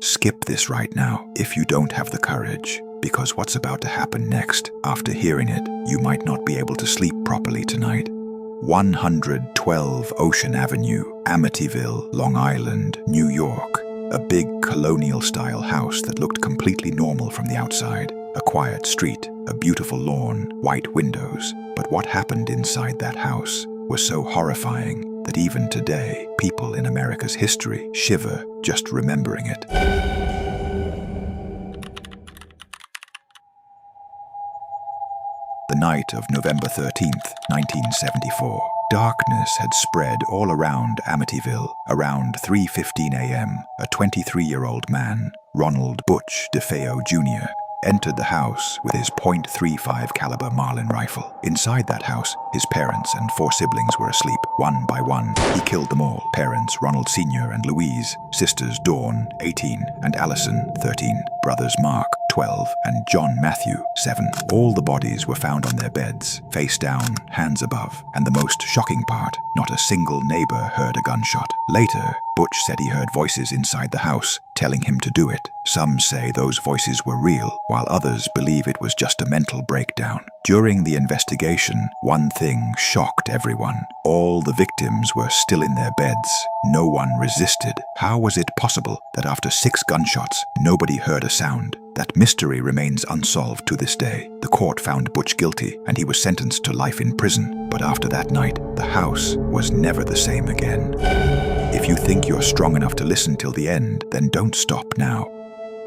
Skip this right now if you don't have the courage, because what's about to happen next, after hearing it, you might not be able to sleep properly tonight. 112 Ocean Avenue, Amityville, Long Island, New York. A big colonial-style house that looked completely normal from the outside. A quiet street, a beautiful lawn, white windows. But what happened inside that house was so horrifying that even today, people in America's history shiver just remembering it. The night of November 13th, 1974. Darkness had spread all around Amityville. Around 3:15 a.m., a 23-year-old man, Ronald Butch DeFeo Jr., entered the house with his .35 caliber Marlin rifle. Inside that house, his parents and 4 siblings were asleep. One by one, he killed them all. Parents Ronald Sr. and Louise, sisters Dawn, 18, and Allison, 13, brothers Mark, 12, and John Matthew, 7. All the bodies were found on their beds, face down, hands above. And the most shocking part, not a single neighbor heard a gunshot. Later, Butch said he heard voices inside the house, telling him to do it. Some say those voices were real, while others believe it was just a mental breakdown. During the investigation, one thing shocked everyone. All the victims were still in their beds. No one resisted. How was it possible that after 6 gunshots, nobody heard a sound? That mystery remains unsolved to this day. The court found Butch guilty, and he was sentenced to life in prison. But after that night, the house was never the same again. If you think you're strong enough to listen till the end, then don't stop now.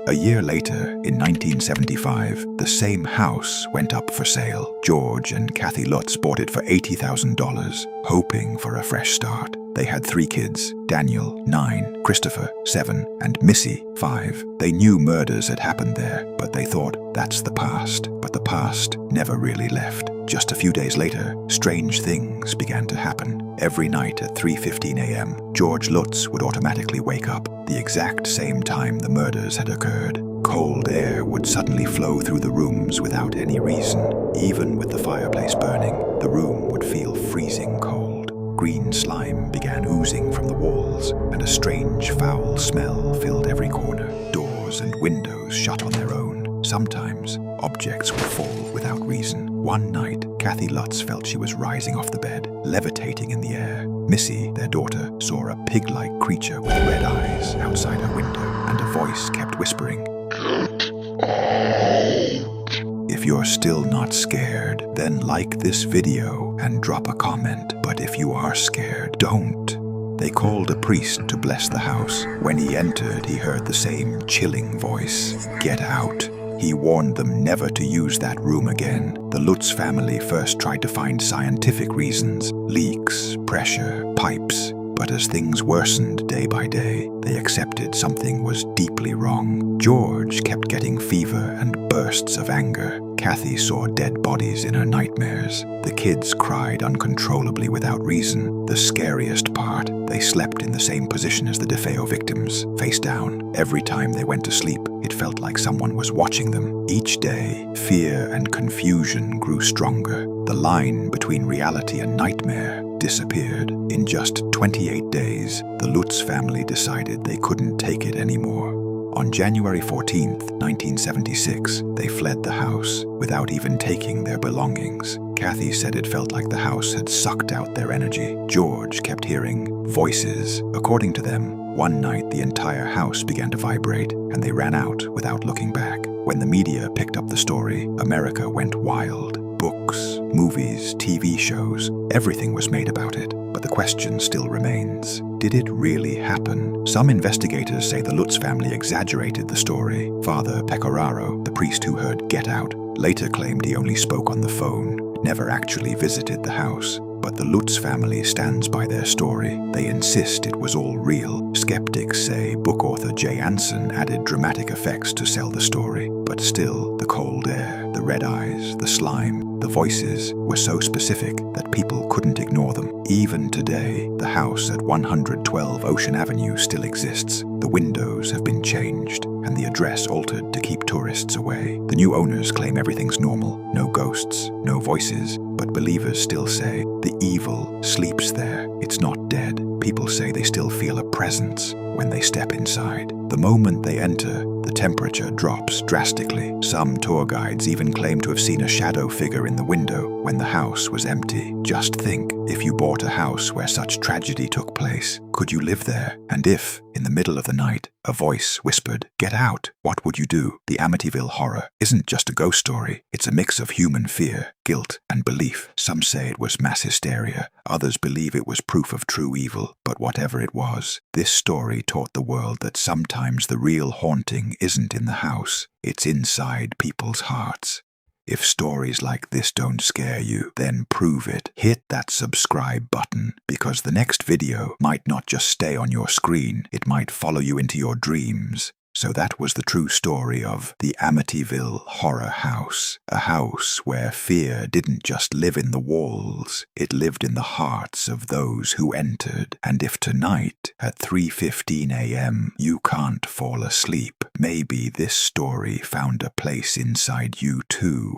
A year later, in 1975, the same house went up for sale. George and Kathy Lutz bought it for $80,000, hoping for a fresh start. They had 3 kids, Daniel, 9, Christopher, 7, and Missy, 5. They knew murders had happened there, but they thought that's the past. But the past never really left. Just a few days later, strange things began to happen. Every night at 3:15 a.m., George Lutz would automatically wake up, the exact same time the murders had occurred. Cold air would suddenly flow through the rooms without any reason. Even with the fireplace burning, the room would feel freezing cold. Green slime began oozing from the walls, and a strange foul smell filled every corner. Doors and windows shut on their own. Sometimes, objects would fall without reason. One night, Kathy Lutz felt she was rising off the bed, levitating in the air. Missy, their daughter, saw a pig-like creature with red eyes outside her window, and a voice kept whispering, "Get out!" If you're still not scared, then like this video and drop a comment. But if you are scared, don't. They called a priest to bless the house. When he entered, he heard the same chilling voice, "Get out." He warned them never to use that room again. The Lutz family first tried to find scientific reasons, leaks, pressure, pipes. But as things worsened day by day, they accepted something was deeply wrong. George kept getting fever and bursts of anger. Kathy saw dead bodies in her nightmares. The kids cried uncontrollably without reason. The scariest part, they slept in the same position as the DeFeo victims, face down. Every time they went to sleep, it felt like someone was watching them. Each day, fear and confusion grew stronger. The line between reality and nightmare disappeared. In just 28 days, the Lutz family decided they couldn't take it anymore. On January 14th, 1976, they fled the house without even taking their belongings. Kathy said it felt like the house had sucked out their energy. George kept hearing voices. According to them, one night the entire house began to vibrate, and they ran out without looking back. When the media picked up the story, America went wild. Books, movies, TV shows, everything was made about it. But the question still remains. Did it really happen? Some investigators say the Lutz family exaggerated the story. Father Pecoraro, the priest who heard "Get Out," later claimed he only spoke on the phone, never actually visited the house. But the Lutz family stands by their story. They insist it was all real. Skeptics say book author Jay Anson added dramatic effects to sell the story. But still, the cold air, the red eyes, the slime, the voices were so specific that people couldn't ignore them. Even today, the house at 112 Ocean Avenue still exists. The windows have been changed, and the address altered to keep tourists away. The new owners claim everything's normal. No ghosts, no voices. But believers still say the evil sleeps there. It's not dead. People say they still feel a presence when they step inside. The moment they enter, the temperature drops drastically. Some tour guides even claim to have seen a shadow figure in the window when the house was empty. Just think, if you bought a house where such tragedy took place, could you live there? And if, in the middle of the night, a voice whispered, "Get out," what would you do? The Amityville Horror isn't just a ghost story. It's a mix of human fear, guilt, and belief. Some say it was mass hysteria. Others believe it was proof of true evil. But whatever it was, this story taught the world that sometimes the real haunting isn't in the house. It's inside people's hearts. If stories like this don't scare you, then prove it. Hit that subscribe button, because the next video might not just stay on your screen, it might follow you into your dreams. So that was the true story of the Amityville Horror House. A house where fear didn't just live in the walls, it lived in the hearts of those who entered. And if tonight, at 3:15 a.m., you can't fall asleep, maybe this story found a place inside you too.